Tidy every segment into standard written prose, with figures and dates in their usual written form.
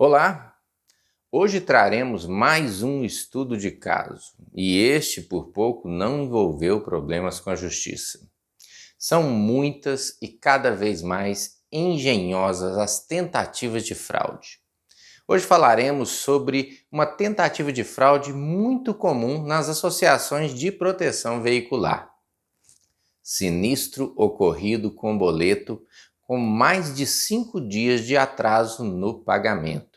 Olá! Hoje traremos mais um estudo de caso, e este por pouco não envolveu problemas com a justiça. São muitas e cada vez mais engenhosas as tentativas de fraude. Hoje falaremos sobre uma tentativa de fraude muito comum nas associações de proteção veicular. Sinistro ocorrido com boleto com mais de 5 dias de atraso no pagamento.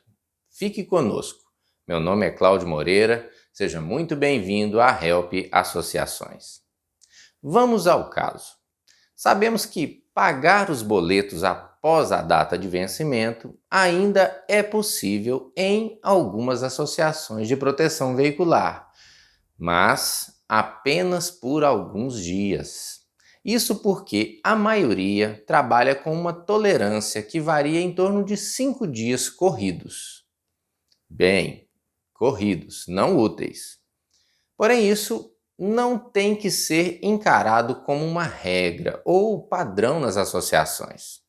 Fique conosco. Meu nome é Cláudio Moreira, seja muito bem-vindo à Help Associações. Vamos ao caso. Sabemos que pagar os boletos após a data de vencimento ainda é possível em algumas associações de proteção veicular, mas apenas por alguns dias. Isso porque a maioria trabalha com uma tolerância que varia em torno de 5 dias corridos. Bem, corridos, não úteis. Porém, isso não tem que ser encarado como uma regra ou padrão nas associações.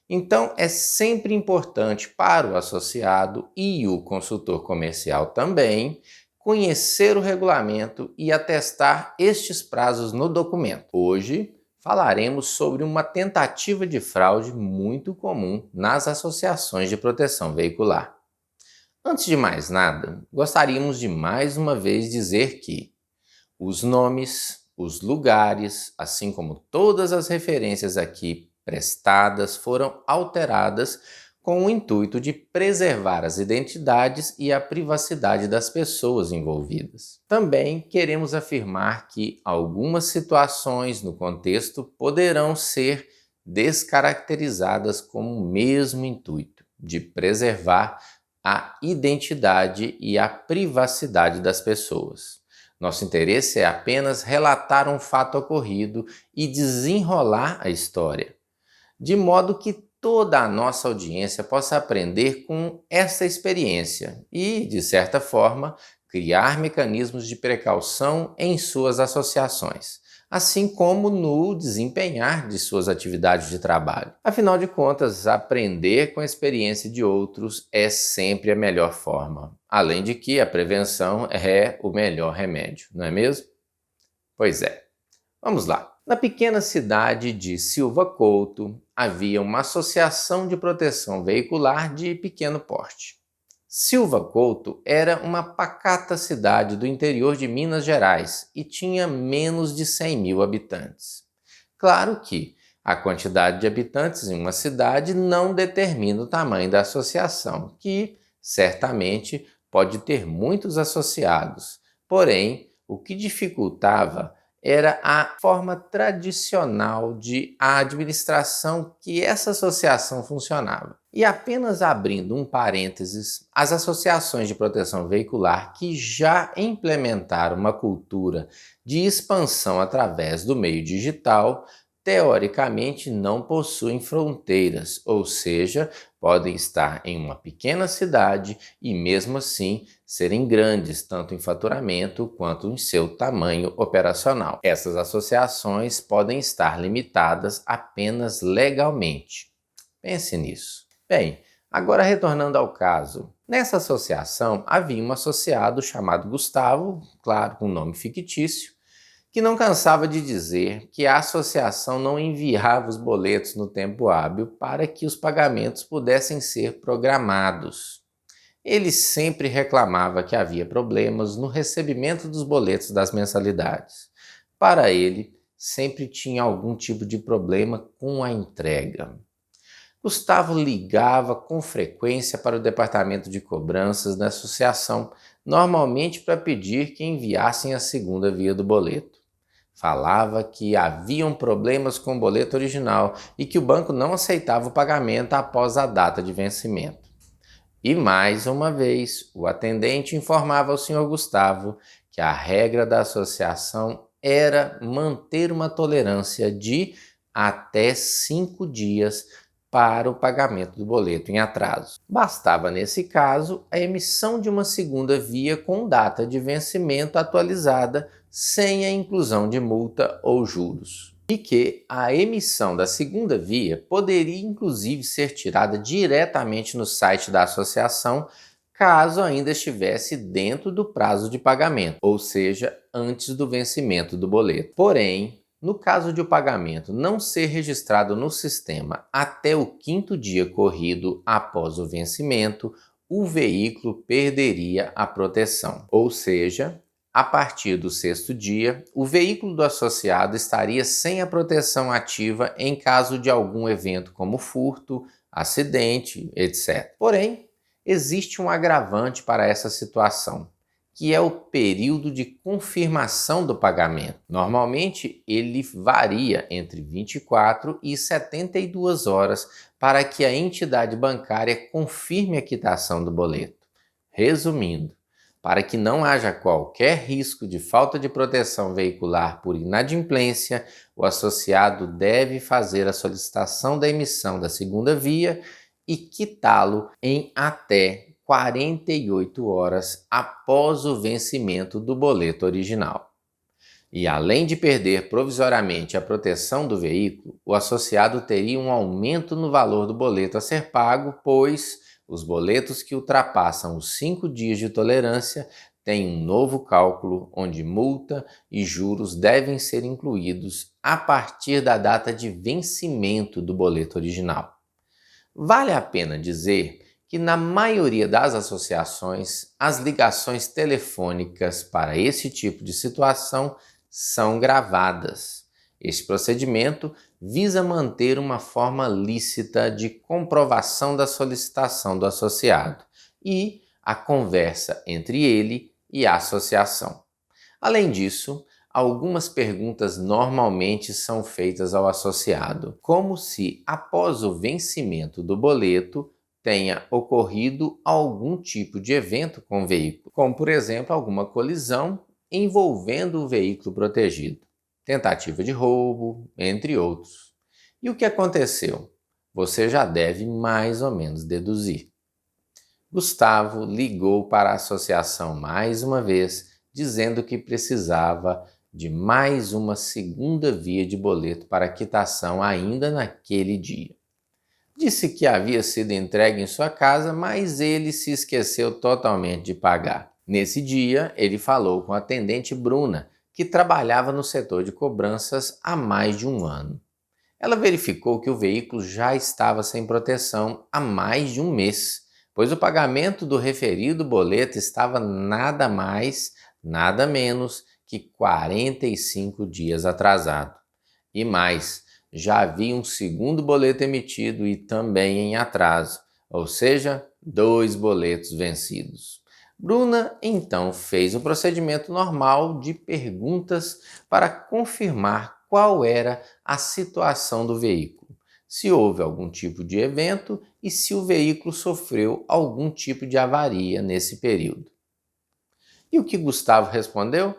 Então, é sempre importante para o associado e o consultor comercial também conhecer o regulamento e atestar estes prazos no documento. Hoje, falaremos sobre uma tentativa de fraude muito comum nas associações de proteção veicular. Antes de mais nada, gostaríamos de mais uma vez dizer que os nomes, os lugares, assim como todas as referências aqui prestadas foram alteradas com o intuito de preservar as identidades e a privacidade das pessoas envolvidas. Também queremos afirmar que algumas situações no contexto poderão ser descaracterizadas com o mesmo intuito de preservar a identidade e a privacidade das pessoas. Nosso interesse é apenas relatar um fato ocorrido e desenrolar a história, de modo que toda a nossa audiência possa aprender com essa experiência e, de certa forma, criar mecanismos de precaução em suas associações, assim como no desempenhar de suas atividades de trabalho. Afinal de contas, aprender com a experiência de outros é sempre a melhor forma, além de que a prevenção é o melhor remédio, não é mesmo? Pois é. Vamos lá. Na pequena cidade de Silva Couto, havia uma associação de proteção veicular de pequeno porte. Silva Couto era uma pacata cidade do interior de Minas Gerais e tinha menos de 100 mil habitantes. Claro que a quantidade de habitantes em uma cidade não determina o tamanho da associação, que certamente pode ter muitos associados. Porém, o que dificultava era a forma tradicional de administração que essa associação funcionava. E apenas abrindo um parênteses, as associações de proteção veicular que já implementaram uma cultura de expansão através do meio digital, teoricamente não possuem fronteiras, ou seja, podem estar em uma pequena cidade e mesmo assim serem grandes, tanto em faturamento quanto em seu tamanho operacional. Essas associações podem estar limitadas apenas legalmente. Pense nisso. Bem, agora retornando ao caso. Nessa associação havia um associado chamado Gustavo, claro, com nome fictício, que não cansava de dizer que a associação não enviava os boletos no tempo hábil para que os pagamentos pudessem ser programados. Ele sempre reclamava que havia problemas no recebimento dos boletos das mensalidades. Para ele, sempre tinha algum tipo de problema com a entrega. Gustavo ligava com frequência para o departamento de cobranças da associação, normalmente para pedir que enviassem a segunda via do boleto. Falava que haviam problemas com o boleto original e que o banco não aceitava o pagamento após a data de vencimento. E mais uma vez, o atendente informava ao Sr. Gustavo que a regra da associação era manter uma tolerância de até 5 dias para o pagamento do boleto em atraso. Bastava, nesse caso, a emissão de uma segunda via com data de vencimento atualizada sem a inclusão de multa ou juros. e que a emissão da segunda via poderia inclusive ser tirada diretamente no site da associação, caso ainda estivesse dentro do prazo de pagamento, ou seja, antes do vencimento do boleto. Porém, no caso de o pagamento não ser registrado no sistema até o 5º dia corrido após o vencimento, o veículo perderia a proteção. Ou seja, a partir do 6º dia, o veículo do associado estaria sem a proteção ativa em caso de algum evento como furto, acidente, etc. Porém, existe um agravante para essa situação, que é o período de confirmação do pagamento. Normalmente, ele varia entre 24 e 72 horas para que a entidade bancária confirme a quitação do boleto. Resumindo, para que não haja qualquer risco de falta de proteção veicular por inadimplência, o associado deve fazer a solicitação da emissão da segunda via e quitá-lo em até 48 horas após o vencimento do boleto original. E além de perder provisoriamente a proteção do veículo, o associado teria um aumento no valor do boleto a ser pago, pois os boletos que ultrapassam os 5 dias de tolerância têm um novo cálculo onde multa e juros devem ser incluídos a partir da data de vencimento do boleto original. Vale a pena dizer que na maioria das associações, as ligações telefônicas para esse tipo de situação são gravadas. Este procedimento visa manter uma forma lícita de comprovação da solicitação do associado e a conversa entre ele e a associação. Além disso, algumas perguntas normalmente são feitas ao associado, como se, após o vencimento do boleto, tenha ocorrido algum tipo de evento com o veículo, como, por exemplo, alguma colisão envolvendo o veículo protegido, tentativa de roubo, entre outros. E o que aconteceu? Você já deve mais ou menos deduzir. Gustavo ligou para a associação mais uma vez, dizendo que precisava de mais uma segunda via de boleto para quitação ainda naquele dia. Disse que havia sido entregue em sua casa, mas ele se esqueceu totalmente de pagar. Nesse dia, ele falou com a atendente Bruna, que trabalhava no setor de cobranças há mais de um ano. Ela verificou que o veículo já estava sem proteção há mais de um mês, pois o pagamento do referido boleto estava nada mais, nada menos que 45 dias atrasado. E mais, já havia um segundo boleto emitido e também em atraso, ou seja, 2 boletos vencidos. Bruna então fez o procedimento normal de perguntas para confirmar qual era a situação do veículo, se houve algum tipo de evento e se o veículo sofreu algum tipo de avaria nesse período. E o que Gustavo respondeu?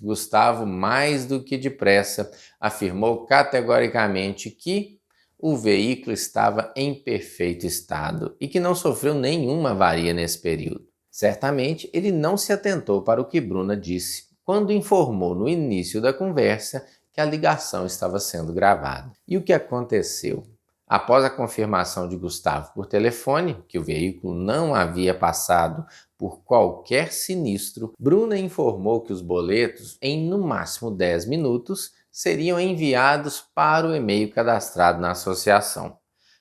Gustavo, mais do que depressa, afirmou categoricamente que o veículo estava em perfeito estado e que não sofreu nenhuma avaria nesse período. Certamente, ele não se atentou para o que Bruna disse quando informou no início da conversa que a ligação estava sendo gravada. E o que aconteceu? Após a confirmação de Gustavo por telefone, que o veículo não havia passado por qualquer sinistro, Bruna informou que os boletos, em no máximo 10 minutos, seriam enviados para o e-mail cadastrado na associação.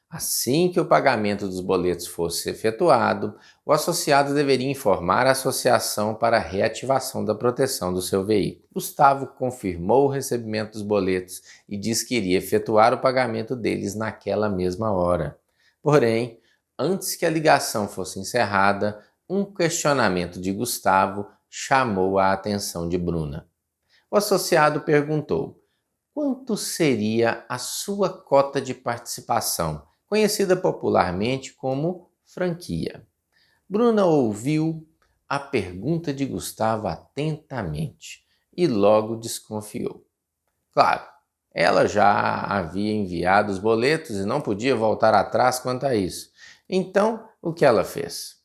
Assim que o pagamento dos boletos fosse efetuado, o associado deveria informar a associação para a reativação da proteção do seu veículo. Gustavo confirmou o recebimento dos boletos e disse que iria efetuar o pagamento deles naquela mesma hora. Porém, antes que a ligação fosse encerrada, um questionamento de Gustavo chamou a atenção de Bruna. O associado perguntou: quanto seria a sua cota de participação, conhecida popularmente como franquia? Bruna ouviu a pergunta de Gustavo atentamente e logo desconfiou. Claro, ela já havia enviado os boletos e não podia voltar atrás quanto a isso. Então, o que ela fez?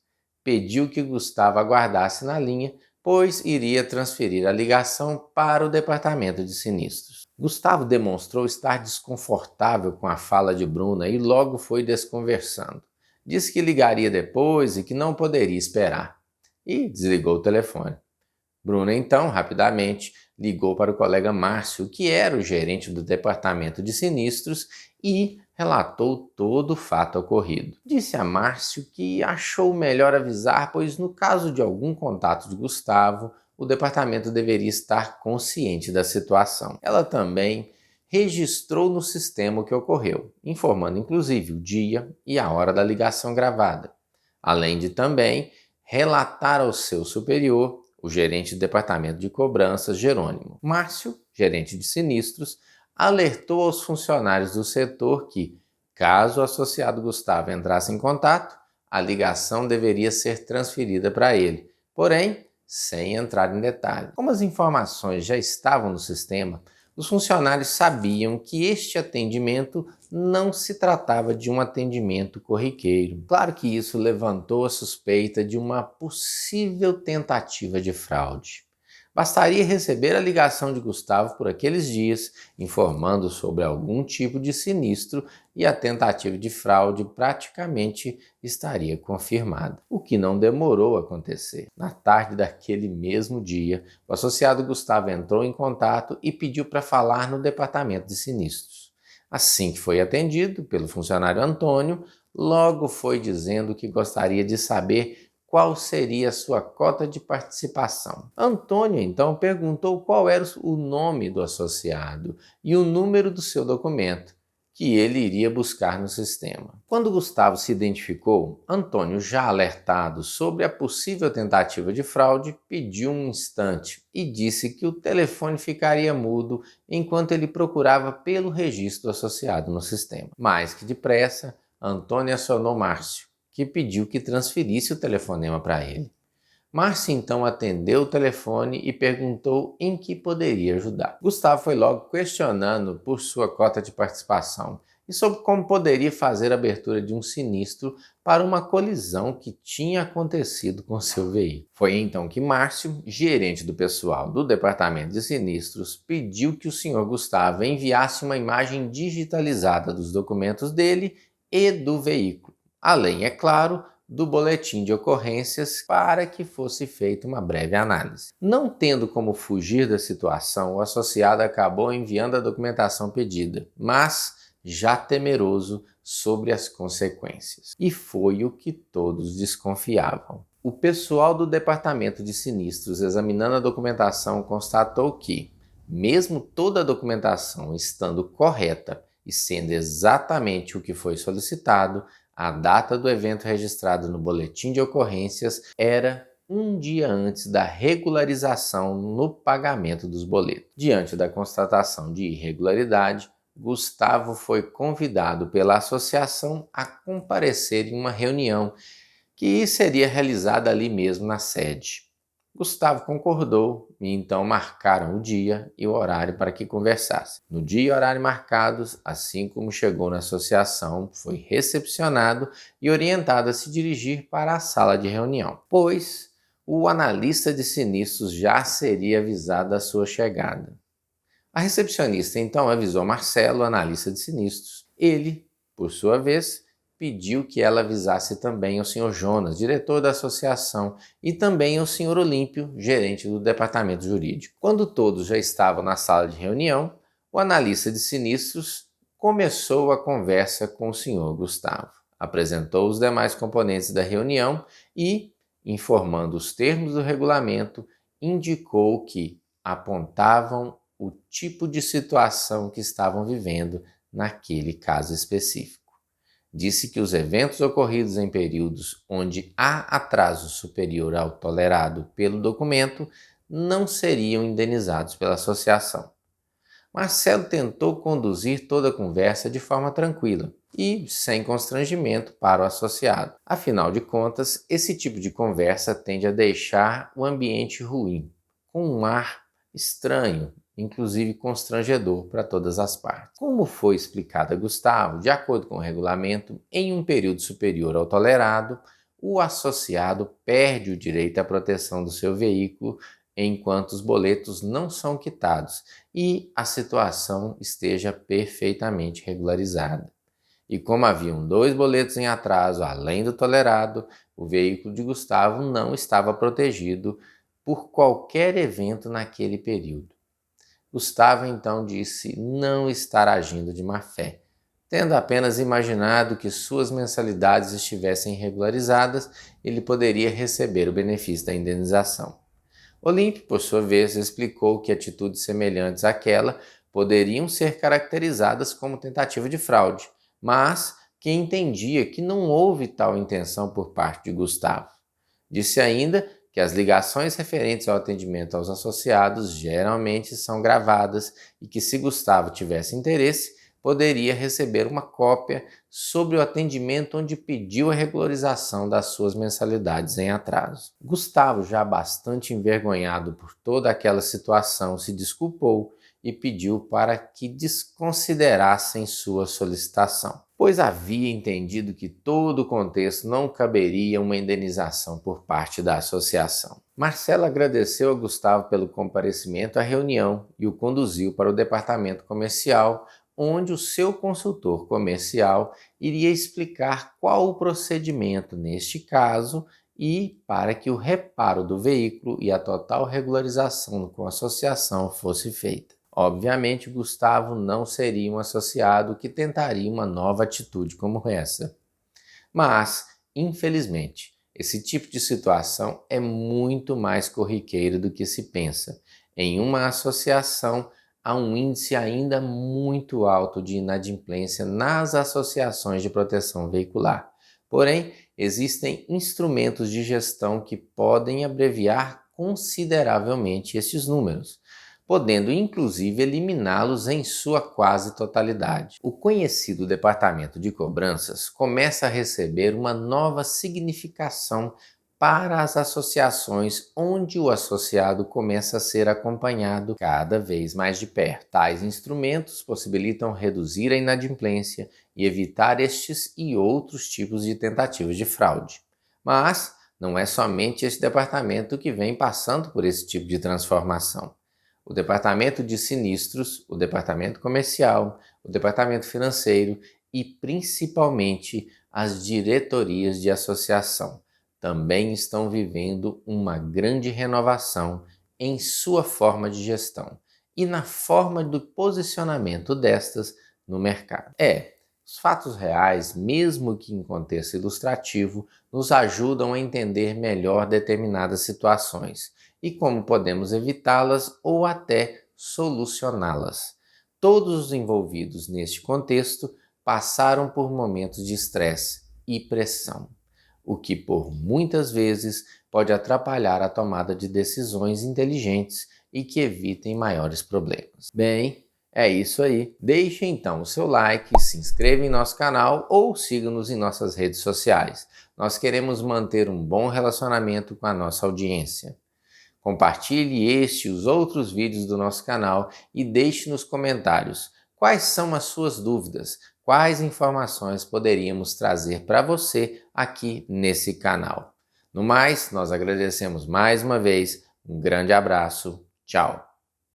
Pediu que Gustavo aguardasse na linha, pois iria transferir a ligação para o departamento de sinistros. Gustavo demonstrou estar desconfortável com a fala de Bruna e logo foi desconversando. Disse que ligaria depois e que não poderia esperar. E desligou o telefone. Bruna, então, rapidamente, ligou para o colega Márcio, que era o gerente do departamento de sinistros, e relatou todo o fato ocorrido. Disse a Márcio que achou melhor avisar, pois no caso de algum contato de Gustavo, o departamento deveria estar consciente da situação. Ela também registrou no sistema o que ocorreu, informando inclusive o dia e a hora da ligação gravada, além de também relatar ao seu superior, o gerente do departamento de cobranças, Jerônimo. Márcio, gerente de sinistros, alertou aos funcionários do setor que, caso o associado Gustavo entrasse em contato, a ligação deveria ser transferida para ele, porém, sem entrar em detalhe. Como as informações já estavam no sistema, os funcionários sabiam que este atendimento não se tratava de um atendimento corriqueiro. Claro que isso levantou a suspeita de uma possível tentativa de fraude. Bastaria receber a ligação de Gustavo por aqueles dias, informando sobre algum tipo de sinistro e a tentativa de fraude praticamente estaria confirmada, o que não demorou a acontecer. Na tarde daquele mesmo dia, o associado Gustavo entrou em contato e pediu para falar no departamento de sinistros. Assim que foi atendido pelo funcionário Antônio, logo foi dizendo que gostaria de saber qual seria a sua cota de participação. Antônio então perguntou qual era o nome do associado e o número do seu documento, que ele iria buscar no sistema. Quando Gustavo se identificou, Antônio, já alertado sobre a possível tentativa de fraude, pediu um instante e disse que o telefone ficaria mudo enquanto ele procurava pelo registro associado no sistema. Mais que depressa, Antônio acionou Márcio, que pediu que transferisse o telefonema para ele. Márcio então atendeu o telefone e perguntou em que poderia ajudar. Gustavo foi logo questionando por sua cota de participação e sobre como poderia fazer a abertura de um sinistro para uma colisão que tinha acontecido com seu veículo. Foi então que Márcio, gerente do pessoal do departamento de sinistros, pediu que o senhor Gustavo enviasse uma imagem digitalizada dos documentos dele e do veículo, além, é claro, do boletim de ocorrências para que fosse feita uma breve análise. Não tendo como fugir da situação, o associado acabou enviando a documentação pedida, mas já temeroso sobre as consequências. E foi o que todos desconfiavam. O pessoal do departamento de sinistros, examinando a documentação, constatou que, mesmo toda a documentação estando correta e sendo exatamente o que foi solicitado, a data do evento registrado no boletim de ocorrências era um dia antes da regularização no pagamento dos boletos. Diante da constatação de irregularidade, Gustavo foi convidado pela associação a comparecer em uma reunião que seria realizada ali mesmo na sede. Gustavo concordou e então marcaram o dia e o horário para que conversassem. No dia e horário marcados, assim como chegou na associação, foi recepcionado e orientado a se dirigir para a sala de reunião, pois o analista de sinistros já seria avisado da sua chegada. A recepcionista então avisou Marcelo, analista de sinistros. Ele, por sua vez, pediu que ela avisasse também ao Sr. Jonas, diretor da associação, e também ao Sr. Olímpio, gerente do departamento jurídico. Quando todos já estavam na sala de reunião, o analista de sinistros começou a conversa com o Sr. Gustavo. Apresentou os demais componentes da reunião e, informando os termos do regulamento, indicou que apontavam o tipo de situação que estavam vivendo naquele caso específico. Disse que os eventos ocorridos em períodos onde há atraso superior ao tolerado pelo documento não seriam indenizados pela associação. Marcelo tentou conduzir toda a conversa de forma tranquila e sem constrangimento para o associado. Afinal de contas, esse tipo de conversa tende a deixar o ambiente ruim, com um ar estranho, inclusive constrangedor para todas as partes. Como foi explicado a Gustavo, de acordo com o regulamento, em um período superior ao tolerado, o associado perde o direito à proteção do seu veículo enquanto os boletos não são quitados e a situação esteja perfeitamente regularizada. E como haviam 2 boletos em atraso além do tolerado, o veículo de Gustavo não estava protegido por qualquer evento naquele período. Gustavo então disse não estar agindo de má fé, tendo apenas imaginado que suas mensalidades estivessem regularizadas, ele poderia receber o benefício da indenização. Olímpio, por sua vez, explicou que atitudes semelhantes àquela poderiam ser caracterizadas como tentativa de fraude, mas que entendia que não houve tal intenção por parte de Gustavo. Disse ainda que as ligações referentes ao atendimento aos associados geralmente são gravadas e que, se Gustavo tivesse interesse, poderia receber uma cópia sobre o atendimento onde pediu a regularização das suas mensalidades em atraso. Gustavo, já bastante envergonhado por toda aquela situação, se desculpou e pediu para que desconsiderassem sua solicitação, pois havia entendido que todo o contexto não caberia uma indenização por parte da associação. Marcelo agradeceu a Gustavo pelo comparecimento à reunião e o conduziu para o departamento comercial, onde o seu consultor comercial iria explicar qual o procedimento neste caso e para que o reparo do veículo e a total regularização com a associação fosse feita. Obviamente, Gustavo não seria um associado que tentaria uma nova atitude como essa. Mas, infelizmente, esse tipo de situação é muito mais corriqueiro do que se pensa. Em uma associação, há um índice ainda muito alto de inadimplência nas associações de proteção veicular. Porém, existem instrumentos de gestão que podem abreviar consideravelmente estes números, podendo inclusive eliminá-los em sua quase totalidade. O conhecido Departamento de Cobranças começa a receber uma nova significação para as associações onde o associado começa a ser acompanhado cada vez mais de perto. Tais instrumentos possibilitam reduzir a inadimplência e evitar estes e outros tipos de tentativas de fraude. Mas não é somente esse departamento que vem passando por esse tipo de transformação. O departamento de sinistros, o departamento comercial, o departamento financeiro e principalmente as diretorias de associação também estão vivendo uma grande renovação em sua forma de gestão e na forma do posicionamento destas no mercado. Os fatos reais, mesmo que em contexto ilustrativo, nos ajudam a entender melhor determinadas situações e como podemos evitá-las ou até solucioná-las. Todos os envolvidos neste contexto passaram por momentos de estresse e pressão, o que por muitas vezes pode atrapalhar a tomada de decisões inteligentes e que evitem maiores problemas. Bem, é isso aí. Deixe então o seu like, se inscreva em nosso canal ou siga-nos em nossas redes sociais. Nós queremos manter um bom relacionamento com a nossa audiência. Compartilhe este e os outros vídeos do nosso canal e deixe nos comentários quais são as suas dúvidas, quais informações poderíamos trazer para você aqui nesse canal. No mais, nós agradecemos mais uma vez, um grande abraço, tchau!